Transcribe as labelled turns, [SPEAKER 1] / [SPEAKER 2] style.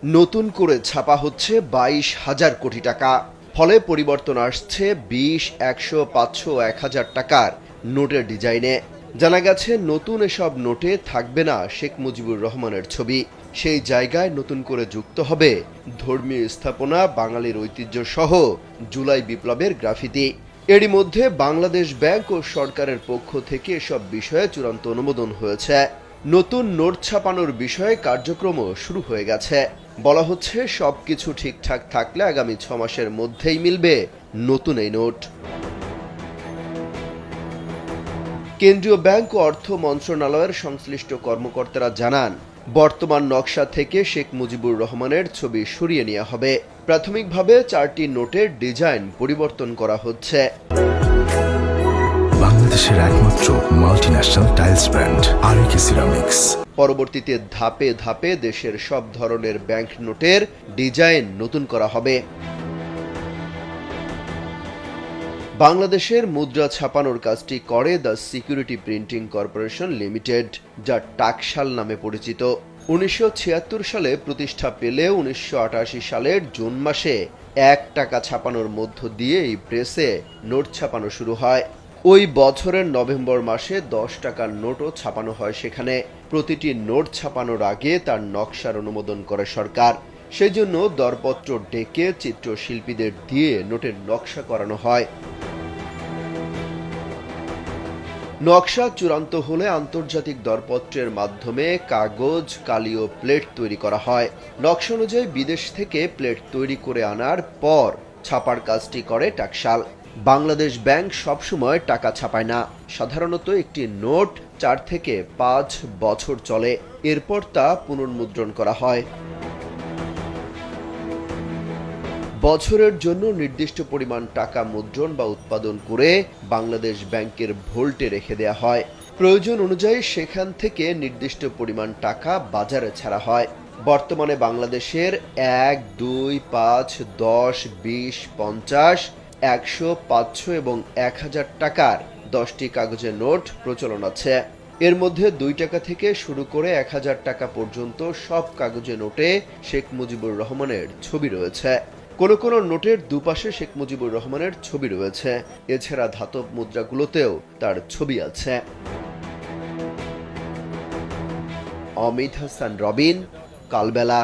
[SPEAKER 1] নতুন করে ছাপা হচ্ছে 22,000 কোটি টাকা। ফলে পরিবর্তন আসছে 20, 100, 500, 1,000 টাকার নোটের ডিজাইনে। জানা গেছে নতুন এসব নোটে থাকবে না শেখ মুজিবুর রহমানের ছবি। সেই জায়গায় নতুন করে যুক্ত হবে ধর্মীয় স্থাপনা, বাঙালির ঐতিহ্য সহ জুলাই বিপ্লবের গ্রাফিতি। এরই মধ্যে বাংলাদেশ ব্যাংক ও সরকারের পক্ষ থেকে এসব বিষয়ে চূড়ান্ত অনুমোদন হয়েছে। নতুন নোট ছাপানোর বিষয়ে কার্যক্রমও শুরু হয়ে গেছে। বলা হচ্ছে সবকিছু ঠিকঠাক থাকলে আগামী 6 মাসের মধ্যেই মিলবে নতুন এই নোট। কেন্দ্রীয় ব্যাংক ও অর্থ মন্ত্রণালয়ের সংশ্লিষ্ট কর্মকর্তারা জানান, বর্তমান নকশা থেকে শেখ মুজিবুর রহমানের ছবি সরিয়ে নেওয়া হবে। প্রাথমিকভাবে 4টি নোটের ডিজাইন পরিবর্তন করা হচ্ছে।
[SPEAKER 2] বাংলাদেশের একমাত্র মাল্টিন্যাশনাল টাইলস ব্র্যান্ড আরএকে সিরামিক্স।
[SPEAKER 1] পরবর্তীতে ধাপে ধাপে দেশের সব ধরনের ব্যাংক নোটের ডিজাইন নতুন করা হবে। বাংলাদেশের মুদ্রা ছাপানোর কাজটি করে the security printing corporation limited, যা টাকশাল নামে পরিচিত। 1976 সালে প্রতিষ্ঠা পেলেও 1988 সালের জুন মাসে 1 টাকা ছাপানোর মধ্য দিয়ে এই প্রেসে নোট ছাপানো শুরু হয়। ওই বছরের নভেম্বর মাসে 10 টাকার নোটও ছাপানো হয় সেখানে। প্রতিটি নোট ছাপানোর আগে তার নকশার অনুমোদন করে সরকার। সেই জন্য দরপত্র ডেকে চিত্রশিল্পীদের দিয়ে নোটের নকশা করানো হয়। নকশা চূড়ান্ত হলে আন্তর্জাতিক দরপত্রের মাধ্যমে কাগজ, কালি ও প্লেট তৈরি করা হয়। নকশা অনুযায়ী বিদেশ থেকে প্লেট তৈরি করে আনার পর ছাপার কাজটি করে টাকশাল। বাংলাদেশ ব্যাংক সবসময় টাকা ছাপায় না। সাধারণত একটি নোট 4 থেকে 5 বছর চলে, এরপর তা পুনর্মুদ্রণ করা হয়। বছরের জন্য নির্দিষ্ট পরিমাণ টাকা মুদ্রণ বা উৎপাদন করে বাংলাদেশ ব্যাংকের ভোল্টে রেখে দেয়া হয়। প্রয়োজন অনুযায়ী সেখান থেকে নির্দিষ্ট পরিমাণ টাকা বাজারে ছাড়া হয়। বর্তমানে বাংলাদেশের 1, 2, 5, 10, 20, 50, 100, 500 এবং 1000 টাকার 10টি কাগজের নোট প্রচলন আছে। এর মধ্যে 2 টাকা থেকে শুরু করে 1000 টাকা পর্যন্ত সব কাগজে নোটে শেখ মুজিবুর রহমানের ছবি রয়েছে। কোন কোন নোটের দুপাশে শেখ মুজিবুর রহমানের ছবি রয়েছে। এছাড়া ধাতব মুদ্রাগুলোতেও তার ছবি আছে। অমিত হাসান রবিন, কালবেলা।